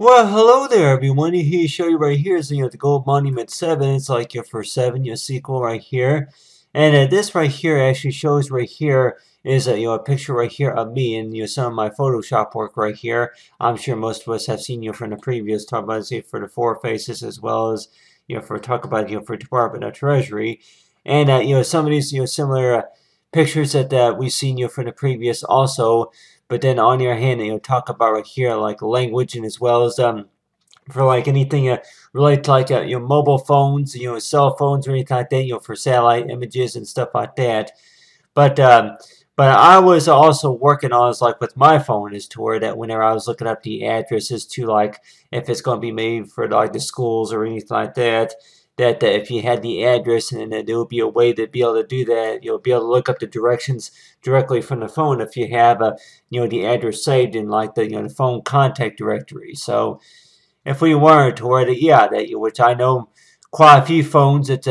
Well, hello there, everyone. Here to show you right here is the Gold Monument 7. It's like your for 7, your sequel right here. And this right here actually shows right here is a picture right here of me and some of my Photoshop work right here. I'm sure most of us have seen from the previous talk about for the four faces as well as for talk about for Department of Treasury. And some of these similar pictures that we've seen from the previous also. But then on your hand, talk about right here like language and as well as for like anything related to like mobile phones, cell phones or anything like that, for satellite images and stuff like that. But but I was also working on is like with my phone is to where that whenever I was looking up the addresses to like if it's going to be made for like the schools or anything like that, that if you had the address and then there would be a way to be able to do that, you'll be able to look up the directions directly from the phone if you have the address saved in like the phone contact directory. So if we weren't to where that which I know quite a few phones that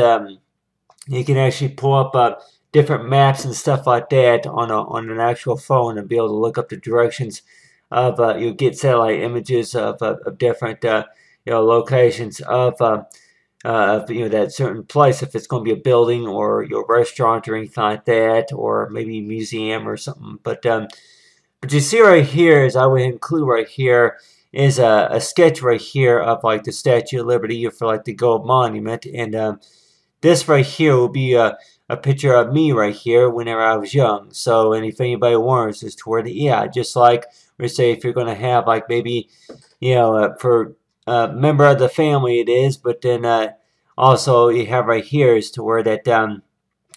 you can actually pull up different maps and stuff like that on an actual phone and be able to look up the directions of you get satellite images of different locations of that certain place if it's going to be a building or your restaurant or anything like that or maybe a museum or something. But you see right here is I would include right here is a sketch right here of like the Statue of Liberty for like the gold monument and this right here will be a picture of me right here whenever I was young. So, and if anybody wants, is toward the just like we say, if you're gonna have like maybe, for a member of the family it is, but then also you have right here is to where that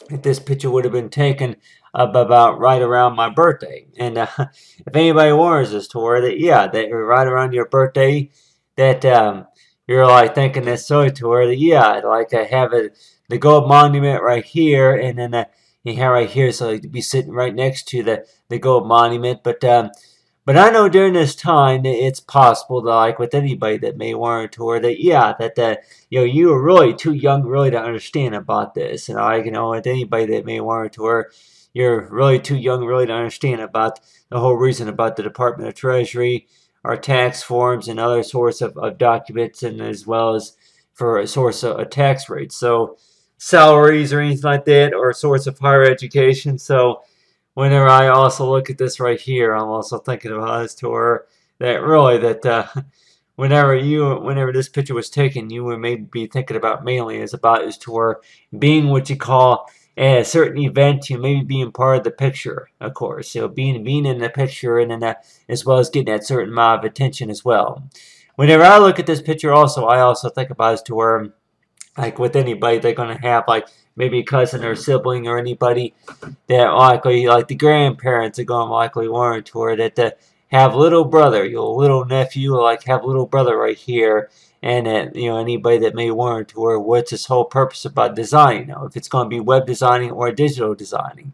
if this picture would have been taken up about right around my birthday, and if anybody wants is to where that that right around your birthday, that you're like thinking this so to where that like I have it the gold monument right here, and then you have right here, so to be sitting right next to the gold monument. But I know during this time it's possible that like with anybody that may want to, or that that you were really too young really to understand about this, and with anybody that may want to, or you're really too young really to understand about the whole reason about the Department of Treasury, our tax forms, and other sorts of documents, and as well as for a source of tax rates. So salaries or anything like that, or a source of higher education. So whenever I also look at this right here, I'm also thinking about this to her that really that whenever this picture was taken, you would maybe be thinking about mainly is about is to her being what you call a certain event, you maybe being part of the picture, of course. So being in the picture and then as well as getting that certain amount of attention as well. Whenever I look at this picture, also I also think about is to where like with anybody, they're gonna have like maybe a cousin or sibling or anybody that likely like the grandparents are going to likely warrant to her that have little brother, your little nephew, like have little brother right here, and that anybody that may warrant to her what's this whole purpose about design, if it's going to be web designing or digital designing.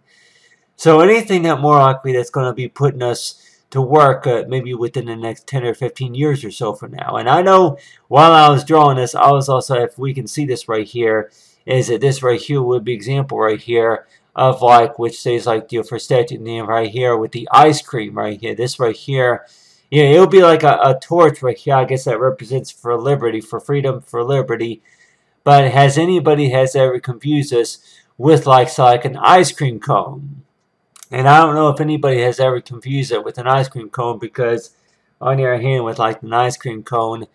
So anything that more likely that's going to be putting us to work maybe within the next 10 or 15 years or so from now. And I know while I was drawing this, I was also, if we can see this right here, is that this right here would be example right here of like, which says like, for statue name right here with the ice cream right here. This right here, it'll be like a torch right here. I guess that represents for liberty, for freedom, for liberty. But has ever confused us with like, so like an ice cream cone? And I don't know if anybody has ever confused it with an ice cream cone because on your hand with like an ice cream cone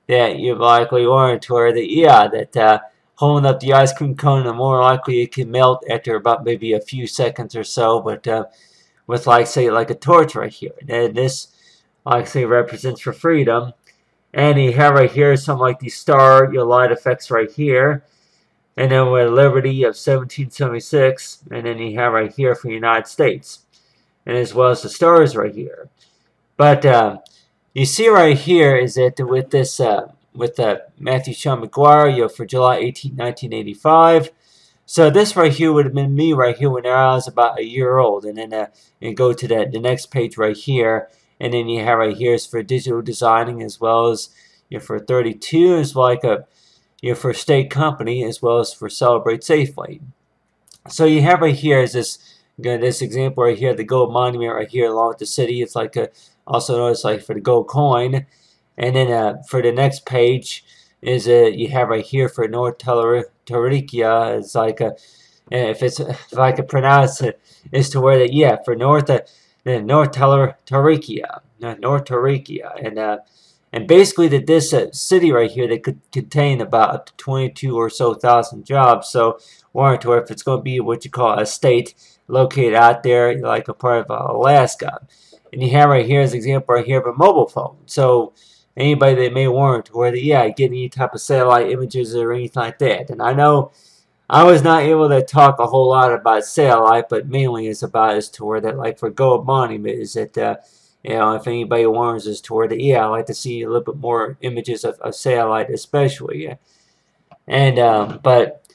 that you've likely learned to where that holding up the ice cream cone, the more likely it can melt after about maybe a few seconds or so. But with like say like a torch right here, and this like say represents for freedom. And you have right here some like the star light effects right here. And then with Liberty of 1776, and then you have right here for the United States, and as well as the stars right here. But you see right here is that with this with Matthew Sean McGuire, for July 18, 1985. So this right here would have been me right here when I was about a year old, and then and go to the next page right here, and then you have right here is for digital designing as well as for 32 is like a for state company as well as for Celebrate Safely. So you have right here is this example right here, the gold monument right here along with the city. It's like also known as like for the gold coin. And then for the next page is you have right here for North Tarikia. It's like a, if I could pronounce it, is to where that, yeah, for North Tarikia, North Tarikia, and basically that this city right here that could contain about up to 22 or so thousand jobs. So warrant or if it's going to be what you call a state located out there like a part of Alaska. And you have right here as an example right here of a mobile phone. So anybody that may warrant where yeah, get any type of satellite images or anything like that. And I know I was not able to talk a whole lot about satellite, but mainly it's about as to where that, like for gold monument, is that you know, if anybody warrants as to where that, yeah, I like to see a little bit more images of satellite especially. Yeah. And but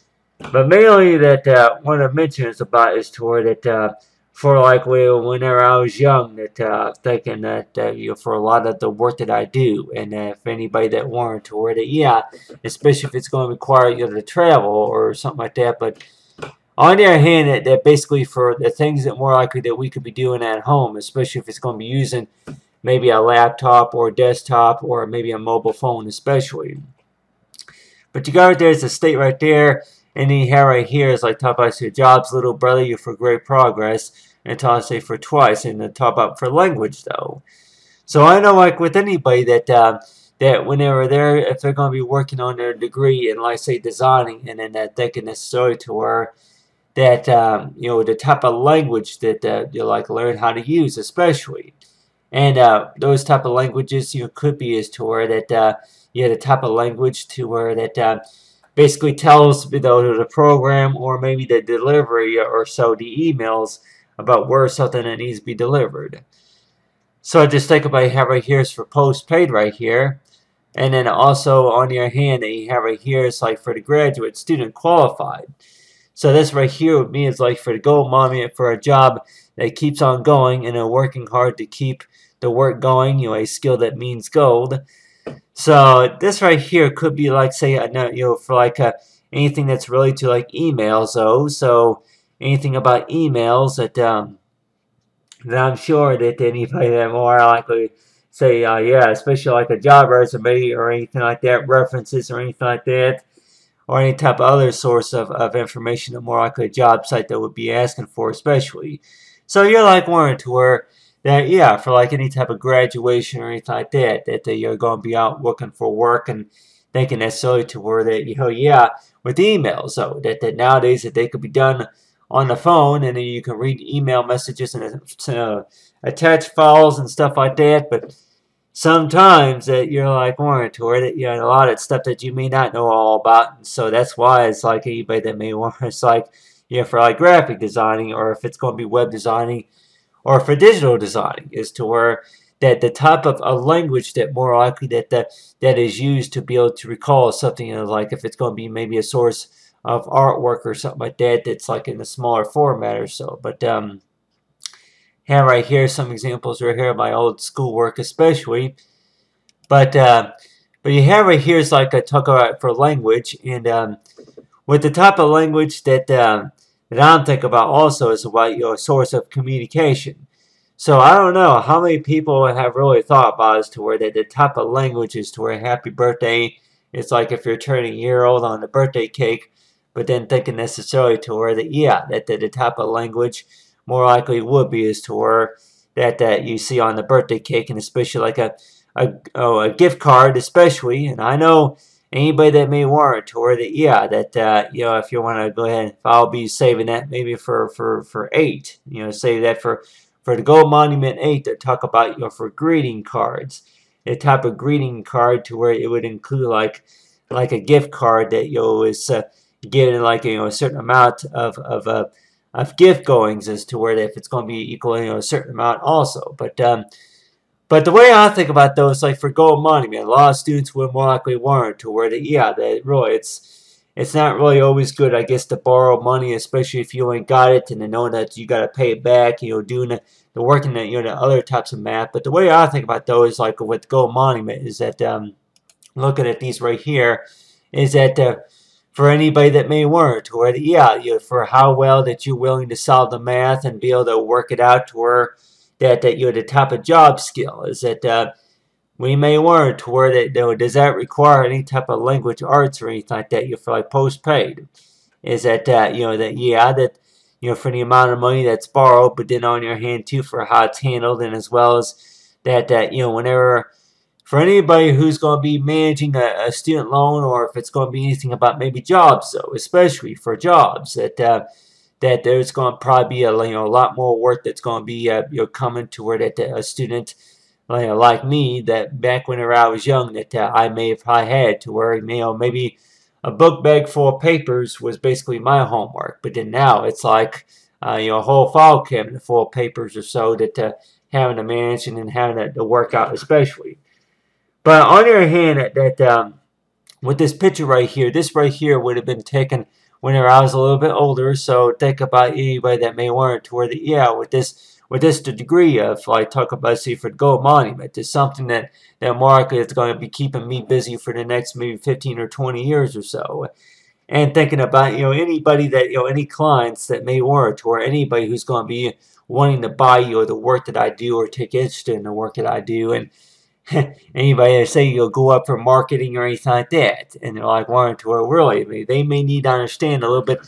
mainly that what I mentioned is about is toward that for like whenever I was young, that thinking that you know, for a lot of the work that I do, and if anybody that wanted toward it, yeah, especially if it's going to require you to travel or something like that. But on the other hand, that basically for the things that more likely that we could be doing at home, especially if it's going to be using maybe a laptop or a desktop or maybe a mobile phone, especially. But you got right there, it's a state right there. And then you have right here is like top about your jobs, little brother, you're for great progress. And top say for twice, and the top up for language though. So I know like with anybody that that whenever if they're going to be working on their degree in like say designing, and then that they can necessarily to where that you know the type of language that you like learn how to use, especially. And those type of languages you know, could be as to where that you have the type of language to where that basically tells you know, the program or maybe the delivery or so the emails about where something that needs to be delivered. So I just think about you have right here is for postpaid right here. And then also on your hand that you have right here is like for the graduate student qualified. So this right here would mean it's like for the gold monument for a job that keeps on going and working hard to keep the work going, you know, a skill that means gold. So this right here could be like say you know for like anything that's related to like emails though. So anything about emails that that I'm sure that anybody that more likely say yeah, especially like a job resume or anything like that, references or anything like that, or any type of other source of information that more likely a job site that would be asking for especially. So you're like wanting to where that yeah, for like any type of graduation or anything like that, that you're going to be out looking for work and thinking necessarily to where that, you know, yeah, with emails, so that nowadays that they could be done on the phone, and then you can read email messages and attach files and stuff like that. But sometimes that you're like wanting to where that you know a lot of stuff that you may not know all about, and so that's why it's like anybody that may want it's like you know for like graphic designing or if it's going to be web designing or for digital designing is to where that the type of a language that more likely that is used to be able to recall something, you know, like if it's going to be maybe a source of artwork or something like that that's like in a smaller format or so. But have right here some examples right here of my old schoolwork especially. But you have right here is like I talk about for language, and with the type of language that that I'm thinking about also is about your source of communication. So I don't know how many people have really thought about as to where the type of language is to where happy birthday, it's like if you're turning a year old on the birthday cake, but then thinking necessarily to where that yeah, that the type of language more likely would be is to where that you see on the birthday cake, and especially like a gift card especially. And I know anybody that may warrant to where that yeah that you know if you want to go ahead, if I'll be saving that maybe for 8, you know, save that for the gold monument 8 to talk about you know for greeting cards, the type of greeting card to where it would include like a gift card that you know is getting like you know a certain amount of gift goings as to where if it's going to be equal you know a certain amount also. But the way I think about those, like for gold monument, a lot of students would more likely warrant to where yeah, that really it's not really always good, I guess, to borrow money, especially if you ain't got it, and to know that you got to pay it back, you know, doing the working the you know the other types of math. But the way I think about those, like with gold monument, is that looking at these right here, is that for anybody that may warrant to where yeah, you know, for how well that you're willing to solve the math and be able to work it out to where that you're the type of job skill is that we may wonder to where that, does that require any type of language arts or anything like that? You feel like postpaid is that that yeah that for the amount of money that's borrowed, but then on your hand too for how it's handled, and as well as that whenever for anybody who's going to be managing a student loan, or if it's going to be anything about maybe jobs, though, especially for jobs, that there's going to probably be a lot more work that's going to be coming to where that a student like me, that back whenever I was young, that I may have probably had to where maybe a book bag full of papers was basically my homework, but then now it's like a whole file cabinet full of papers or so that having to manage and then having to work out especially. But on the other hand, with this picture right here, this right here would have been taken whenever I was a little bit older. So think about anybody that may want to where with this degree of like talk about say for the gold monument is something that more likely is going to be keeping me busy for the next maybe 15 or 20 years or so. And thinking about anybody that any clients that may want or anybody who's going to be wanting to buy the work that I do or take interest in the work that I do. And anybody that say you'll go up for marketing or anything like that, and they're like wanting to really, they may need to understand a little bit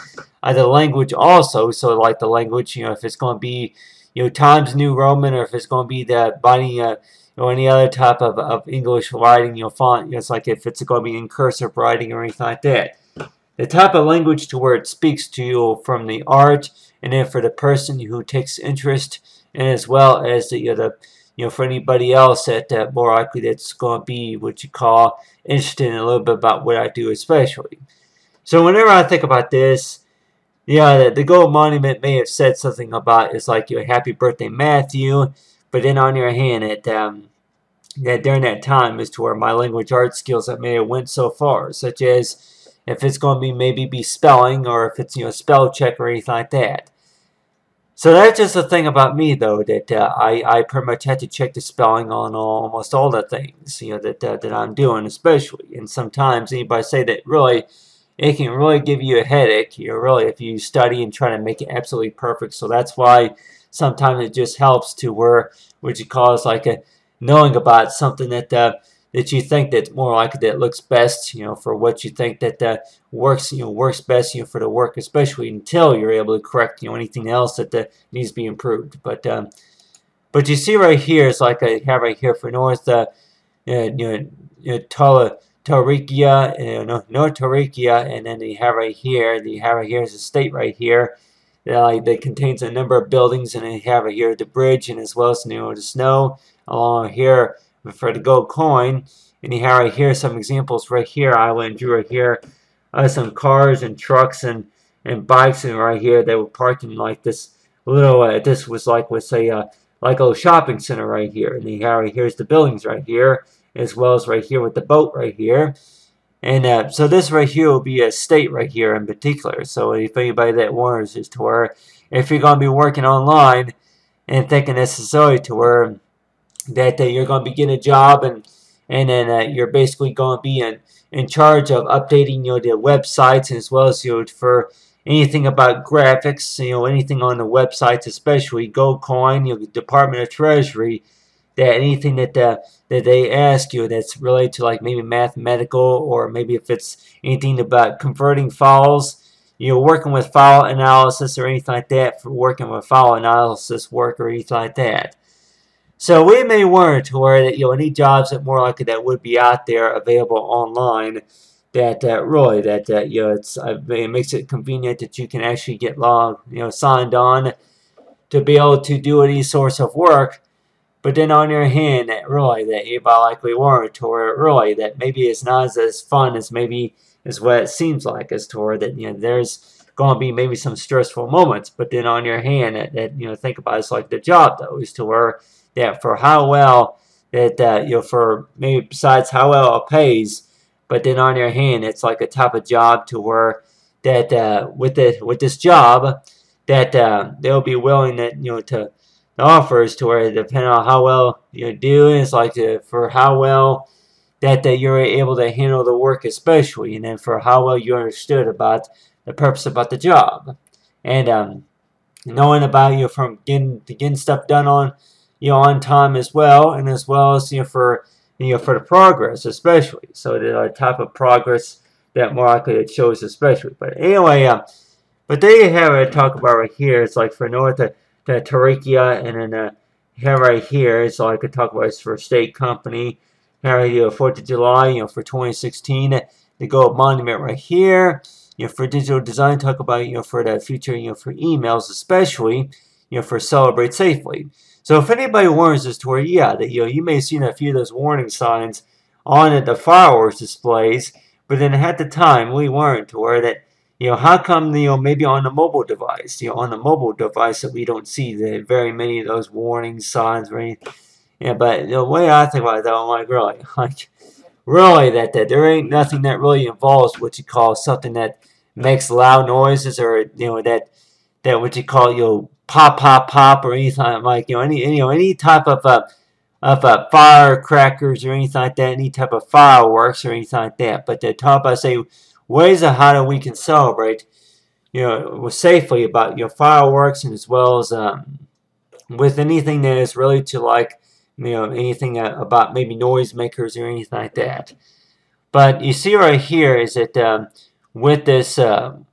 of the language also. So like the language, if it's going to be Times New Roman, or if it's going to be the binding any other type of English writing, font. It's like if it's going to be in cursive writing or anything like that. The type of language to where it speaks to you from the art, and then for the person who takes interest, and as well as the for anybody else that more likely that's going to be what you call interested in a little bit about what I do especially. So whenever I think about this, the gold monument may have said something about it's like happy birthday Matthew, but then on your hand that during that time is to where my language arts skills that may have went so far, such as if it's going to be maybe spelling, or if it's spell check or anything like that. So that's just the thing about me, though, that I pretty much had to check the spelling on almost all the things, that I'm doing, especially. And sometimes anybody say that really, it can really give you a headache, really, if you study and try to make it absolutely perfect. So that's why sometimes it just helps to where, what you call is like knowing about something that you think that's more like that looks best, for what you think that works best, for the work, especially until you're able to correct, anything else that needs to be improved. But you see right here, it's like I have right here for North, Tarikia, North Tarikia, and then you have right here, is a state right here that contains a number of buildings, and then you have right here the bridge, and as well as the snow along here for the gold coin. And you have right here some examples right here. I went and drew right here some cars and trucks and bikes, and right here they were parked in like this little this was like like a shopping center right here. And you have right here's the buildings right here, as well as right here with the boat right here. And so this right here will be a state right here in particular. So if anybody that wonders as to where, if you're going to be working online and thinking necessarily to where that you're going to be getting a job, and then you're basically going to be in charge of updating the websites, as well as for anything about graphics, anything on the websites, especially gold coin, Department of Treasury, that anything that they ask you that's related to like maybe mathematical, or maybe if it's anything about converting files, working with file analysis or anything like that, for working with file analysis work or anything like that. So we may wonder to where that any jobs that more likely that would be out there available online, that really that it makes it convenient that you can actually get signed on to be able to do any source of work. But then on your hand, that really that you likely were to where really that maybe it's not as fun as maybe is what it seems like, as to where that there's going to be maybe some stressful moments. But then on your hand, that think about it's like the job though, is to where that for how well that for maybe besides how well it pays, but then on your hand it's like a type of job to where that with this job that they'll be willing that to the offers to where depending on how well you do, it's like for how well that you're able to handle the work especially, and then for how well you understood about the purpose about the job, and knowing about from getting stuff done on on time as well, and as well as for for the progress especially. So the type of progress that more likely it shows especially. But anyway, but there you have it. Talk about right here. It's like for North the Tarikia, and then here right here. It's all I could talk about is for state company. Here, 4th of July, for 2016, the gold monument right here. For digital design, talk about for the future, for emails especially, for celebrate safely. So if anybody warns us to where, yeah, that you may have seen a few of those warning signs on the fireworks displays, but then at the time we weren't to where that how come maybe on the mobile device, on the mobile device that we don't see the very many of those warning signs or anything. Yeah, but the way I think about it, though, I'm really that there ain't nothing that really involves what you call something that makes loud noises, or that what you call pop pop pop, or anything like any type of firecrackers or anything like that, any type of fireworks or anything like that. But the top I say ways of how we can celebrate safely about fireworks, and as well as with anything that is really to like anything about maybe noisemakers or anything like that. But you see right here is that with this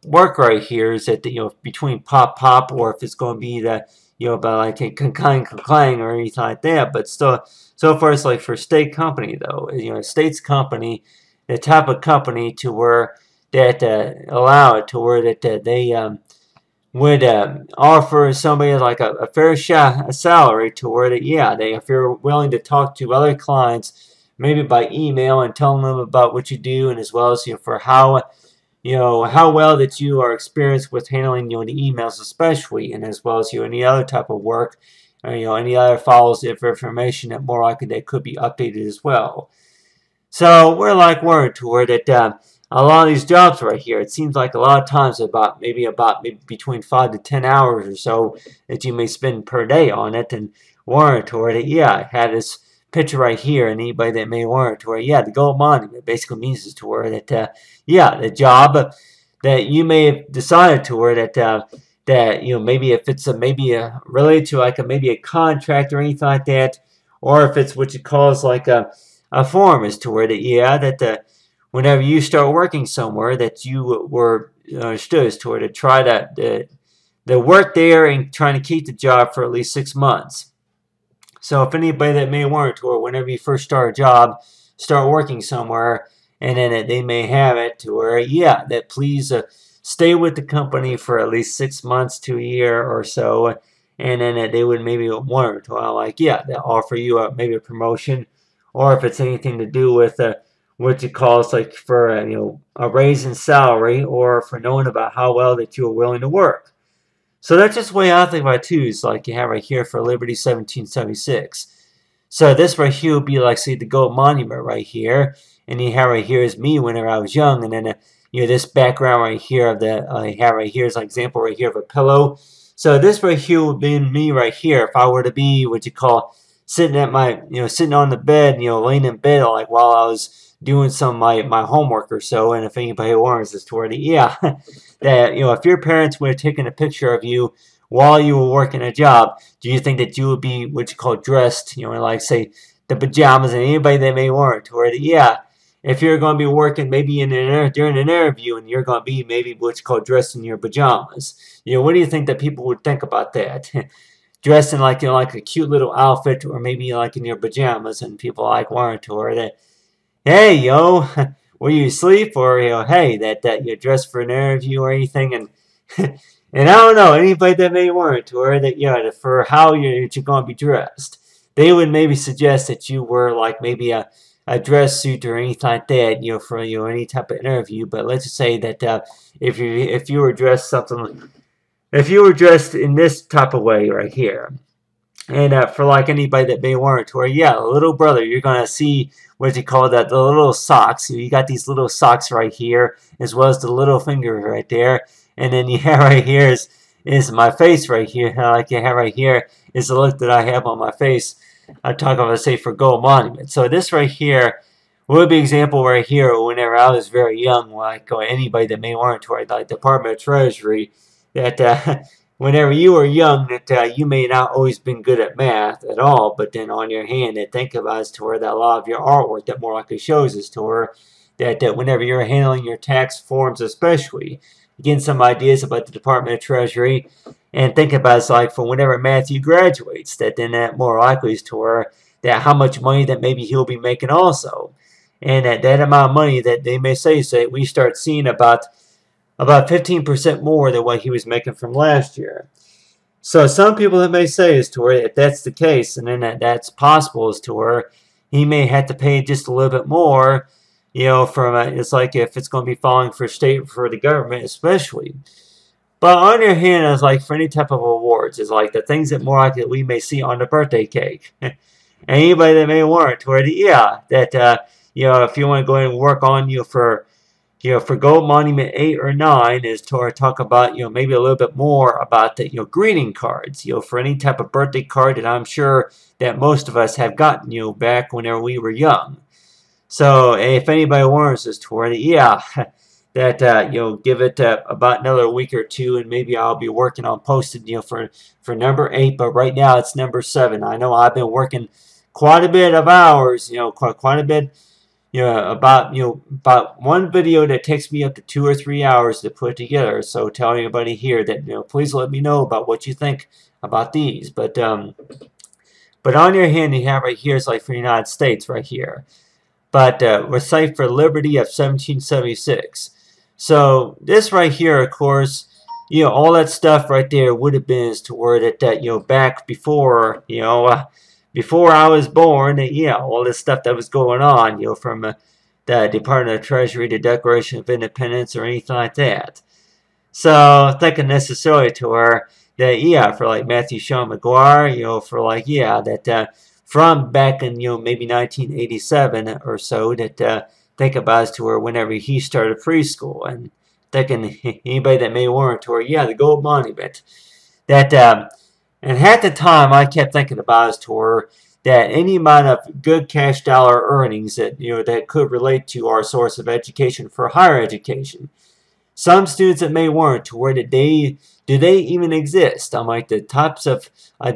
work right here is that between pop pop, or if it's going to be the about like a clang or anything like that. But still, so far it's like for state company though, state's company, the type of company to where that allow it to where that they would offer somebody like a fair salary to where that if you're willing to talk to other clients maybe by email and telling them about what you do, and as well as for how how well that you are experienced with handling the emails especially, and as well as any other type of work, or any other files of information that more likely they could be updated as well. So we're like word to where that a lot of these jobs right here, it seems like a lot of times about maybe between 5 to 10 hours or so that you may spend per day on it, and warrant to where that I had this picture right here, and anybody that may warrant to where the gold monument basically means is to where that the job that you may have decided to where that that maybe if it's related to like maybe a contract or anything like that, or if it's what you call is like a form is to where that whenever you start working somewhere that you were understood as to where to try the work there and trying to keep the job for at least 6 months. So if anybody that may want to, or whenever you first start a job, start working somewhere, and then they may have it to where that please stay with the company for at least 6 months to a year or so, and then they would maybe want to like they'll offer you maybe a promotion, or if it's anything to do with what you call it's like for a raise in salary, or for knowing about how well that you are willing to work. So that's just the way I think about it too. Is like you have right here for Liberty 1776. So this right here would be like say the gold monument right here, and you have right here is me whenever I was young, and then this background right here of the I have right here is an example right here of a pillow. So this right here would be me right here if I were to be what you call sitting at my sitting on the bed, laying in bed like while I was doing some of my homework or so. And if anybody wants this toward it, that if your parents would have taken a picture of you while you were working a job, do you think that you would be what you call dressed, like say the pajamas, and anybody that may want toward it, if you're going to be working maybe during an interview and you're going to be maybe what's called dressed in your pajamas, what do you think that people would think about that? Dressed in like like a cute little outfit, or maybe like in your pajamas, and people like wanting to wear that. Hey, were you asleep, or hey, that you're dressed for an interview or anything, and and I don't know anybody that may want to wear that for how you're going to be dressed. They would maybe suggest that you wear like maybe a dress suit or anything like that, for any type of interview. But let's just say that if you were dressed if you were dressed in this type of way right here, and for like anybody that may want to, or little brother, you're gonna see what you call that the little socks. You got these little socks right here, as well as the little finger right there, and then you have right here is my face right here. Like you have right here is the look that I have on my face. I talk about say for gold monument. So this right here would be example right here. Whenever I was very young, like or anybody that may want to, like Department of Treasury, that whenever you were young, that you may not always been good at math at all, but then on your hand, that think of us to where that a lot of your artwork that more likely shows us to where that whenever you're handling your tax forms, especially, getting some ideas about the Department of Treasury, and think about it's like for whenever Matthew graduates, that then that more likely is to where that how much money that maybe he'll be making also, and that amount of money that they may say we start seeing about 15% more than what he was making from last year. So some people that may say is to where if that's the case, and then that's possible is to where he may have to pay just a little bit more, from it's like if it's going to be falling for the government especially. But on the other hand, it's like for any type of awards, it's like the things that more likely that we may see on the birthday cake. Anybody that may want to where if you want to go ahead and work on for Gold Monument 8 or 9 is to talk about, maybe a little bit more about the, greeting cards, for any type of birthday card that I'm sure that most of us have gotten, back whenever we were young. So if anybody wants us to give it about another week or two, and maybe I'll be working on posting, for number 8, but right now it's number 7. I know I've been working quite a bit of hours, quite a bit, about one video that takes me up to 2 or 3 hours to put together. So tell anybody here that, please let me know about what you think about these. But on your hand, you have right here is like for the United States right here. But recite for liberty of 1776. So this right here, of course, all that stuff right there would have been is to word it that, back before, before I was born, all this stuff that was going on, from the Department of Treasury, the Declaration of Independence, or anything like that. So thinking necessarily to where that, for like Matthew Sean McGuire, for like, that from back in, maybe 1987 or so, that think about as to where whenever he started preschool, and thinking anybody that may want to where, the Gold Monument, that, and at the time I kept thinking about as to where that any amount of good cash dollar earnings that, that could relate to our source of education for higher education. Some students that may want to where do they even exist? I'm like the types of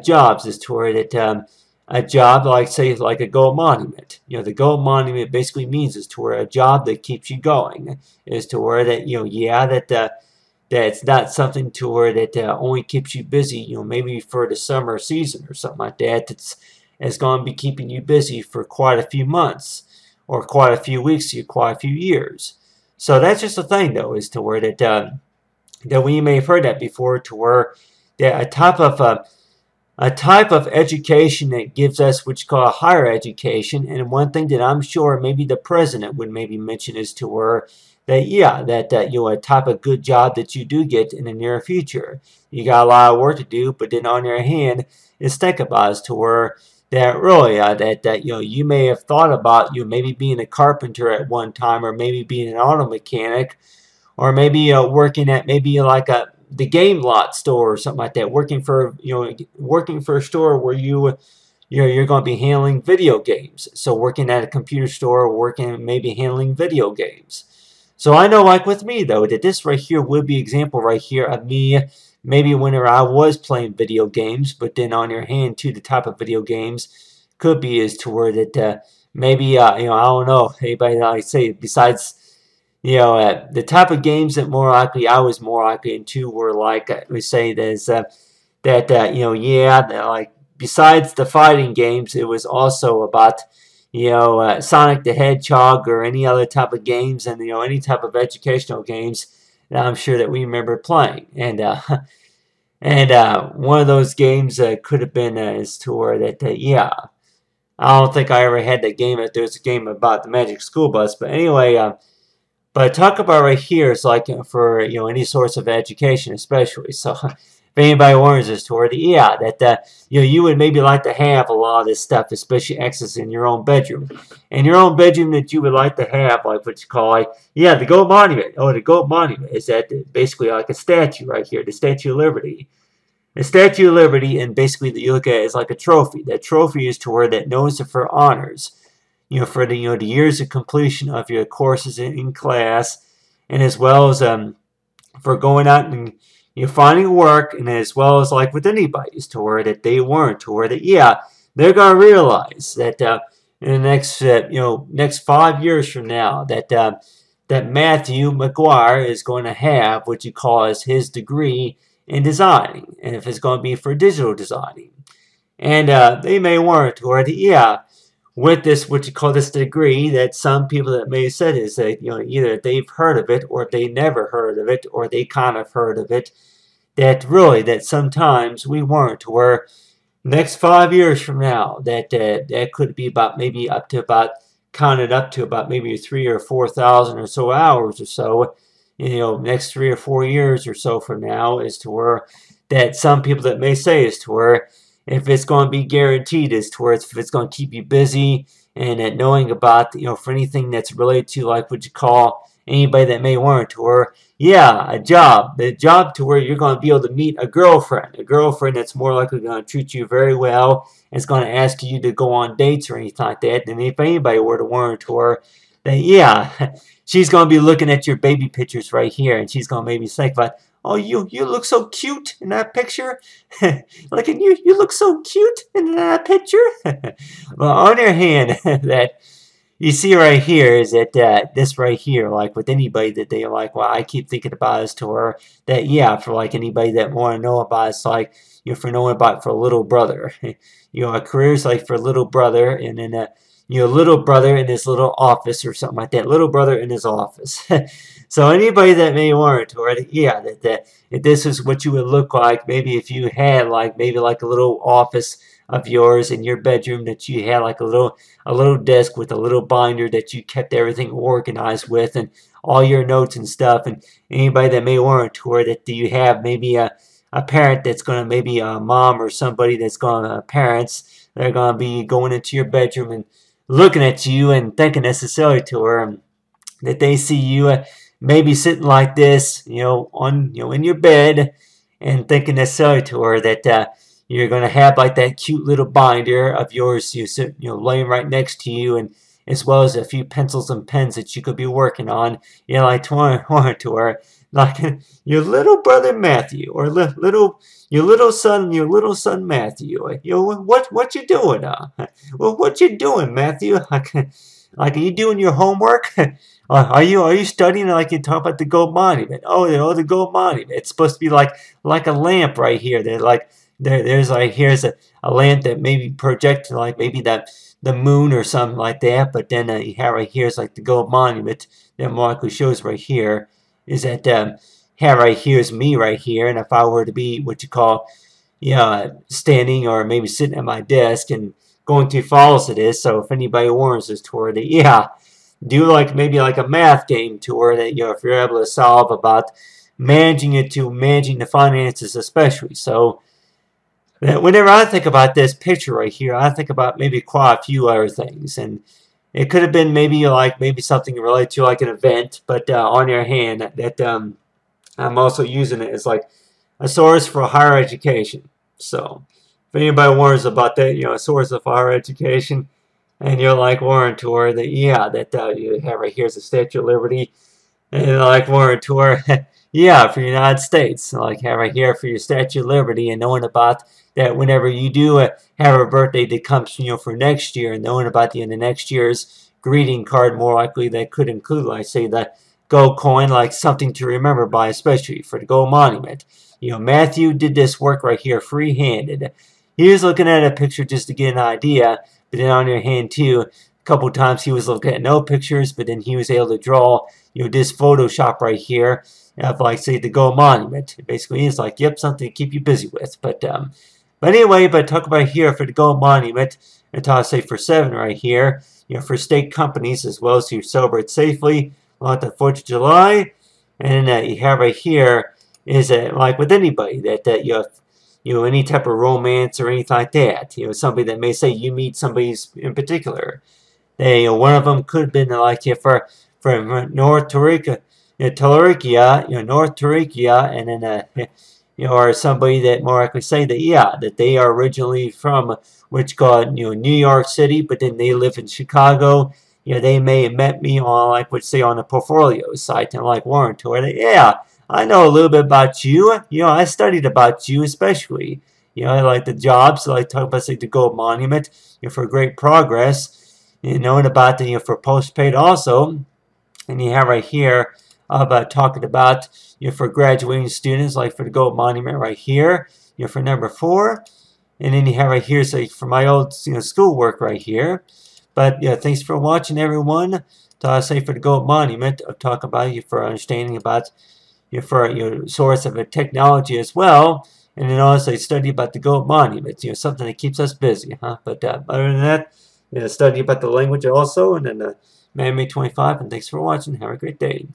jobs is to where that a job like say like a gold monument. The gold monument basically means is to where a job that keeps you going is to where that that's not something to where that only keeps you busy. Maybe for the summer season or something like that. It's going to be keeping you busy for quite a few months or quite a few weeks or quite a few years. So that's just the thing, though, is to where that we may have heard that before, to where that a type of education that gives us what you call a higher education. And one thing that I'm sure maybe the president would maybe mention is to where that a type of good job that you do get in the near future. You got a lot of work to do, but then on your hand is think about is to where that really that you may have thought about maybe being a carpenter at one time, or maybe being an auto mechanic, or maybe working at maybe like the game lot store or something like that, working for a store where you're going to be handling video games. So working at a computer store, working maybe handling video games. So I know, like with me though, that this right here would be an example right here of me maybe whenever I was playing video games, but then on your hand too, the type of video games could be is to where that maybe I don't know, anybody like say besides the type of games that more likely I was more likely into were like we say there's that like besides the fighting games, it was also about Sonic the Hedgehog or any other type of games, and any type of educational games that I'm sure that we remember playing. And one of those games could have been as to where that I don't think I ever had that game. If there's a game about the Magic School Bus, but anyway, but talk about right here is like for any source of education, especially. So if anybody wonders as to where that you would maybe like to have a lot of this stuff, especially access in your own bedroom. In your own bedroom that you would like to have, like what you call like the Gold Monument. Oh, the Gold Monument is that basically like a statue right here, the Statue of Liberty. The Statue of Liberty, and basically that you look at it as like a trophy. That trophy is to where that knows it for honors. For the the years of completion of your courses in class, and as well as for going out and finding work, and as well as like with anybody's to where that they weren't, to where that yeah, they're gonna realize that in the next next 5 years from now that Matthew McGuire is going to have what you call as his degree in designing, and if it's going to be for digital designing, and they may warrant to where that yeah, with this what you call this degree, that some people that may have said is that either they've heard of it or they never heard of it or they kind of heard of it, that really that sometimes we weren't, where next 5 years from now that could be about maybe up to about counted up to about maybe 3 or 4 thousand or so hours or so, next 3 or 4 years or so from now, is to where that some people that may say is to where if it's going to be guaranteed, is to where if it's going to keep you busy, and that knowing about for anything that's related to like what you call anybody that may want to where yeah, the job to where you're going to be able to meet a girlfriend that's more likely going to treat you very well, and is going to ask you to go on dates or anything like that. And if anybody were to warrant to her, then yeah, she's going to be looking at your baby pictures right here, and she's going to maybe think about, oh, you look so cute in that picture. Like, you look so cute in that picture. Well, on your hand, that you see right here is that this right here, like with anybody that they like, well, I keep thinking about is to her that yeah, for like anybody that want to know about, it's like for knowing about for a little brother, a career's like for little brother, and then little brother in his little office or something like that, little brother in his office. So anybody that may want to, or yeah, that if this is what you would look like, maybe if you had like maybe like a little office of yours in your bedroom, that you had like a little desk with a little binder that you kept everything organized with, and all your notes and stuff. And anybody that may want to, or that you have maybe a parent that's going to, maybe a mom or somebody that's going to, parents, they're going to be going into your bedroom and looking at you and thinking necessarily to her that they see you maybe sitting like this, on in your bed, and thinking necessarily to her that you're going to have like that cute little binder of yours, laying right next to you, and as well as a few pencils and pens that you could be working on, like to her, like your little brother Matthew, or your little son Matthew. What you doing? Well, what you doing, Matthew? Like, are you doing your homework? Are you studying, like you talk about the gold monument? Oh, the gold monument. It's supposed to be like a lamp right here. They're like there's like here's a lamp that maybe projects like maybe that the moon or something like that. But then you have right here is like the gold monument that more likely shows right here is that have right here is me right here, and if I were to be what you call standing or maybe sitting at my desk and going through files of this. So if anybody warns us toward it, yeah, do like maybe like a math game tour that if you're able to solve about managing the finances especially. So that whenever I think about this picture right here, I think about maybe quite a few other things, and it could have been maybe something related to like an event, but on your hand that I'm also using it as like a source for higher education. So if anybody worries about that, a source of higher education, and you're like Warren Tour, that yeah, that you have right here is the Statue of Liberty, and like Warren Tour, yeah, for the United States, like have right here for your Statue of Liberty, and knowing about that whenever you do have a birthday that comes for next year, and knowing about the end of next year's greeting card, more likely that could include, like say, the gold coin, like something to remember by, especially for the gold monument. Matthew did this work right here free-handed. He was looking at a picture just to get an idea, but then on your hand too, a couple times he was looking at no pictures, but then he was able to draw, this Photoshop right here of, like, say, the gold monument. Basically, it's like, yep, something to keep you busy with. But anyway, talk about here for the gold monument, and talk, say, for 7 right here, for state companies as well as to celebrate safely on the 4th of July. And then you have right here is like with anybody that you any type of romance or anything like that. Somebody that may say you meet somebody in particular. One of them could have been like from North Tariqa, North Tariqa, and then or somebody that more likely say that yeah, that they are originally from which called New York City, but then they live in Chicago. They may have met me on, like, would say, on the portfolio site, and like Warren Tour. Yeah, I know a little bit about you. I studied about you especially. I like the jobs. I like talking about the gold monument. For great progress. Knowing about for postpaid also. And you have right here about talking about for graduating students, like for the gold monument right here. For number 4. And then you have right here, so for my old schoolwork right here. But yeah, thanks for watching, everyone. Say for the gold monument, I'll talk about for understanding about for source of a technology as well. And then also study about the gold monument, something that keeps us busy, huh? But other than that, study about the language also, and then Man-Made 25. And thanks for watching. Have a great day.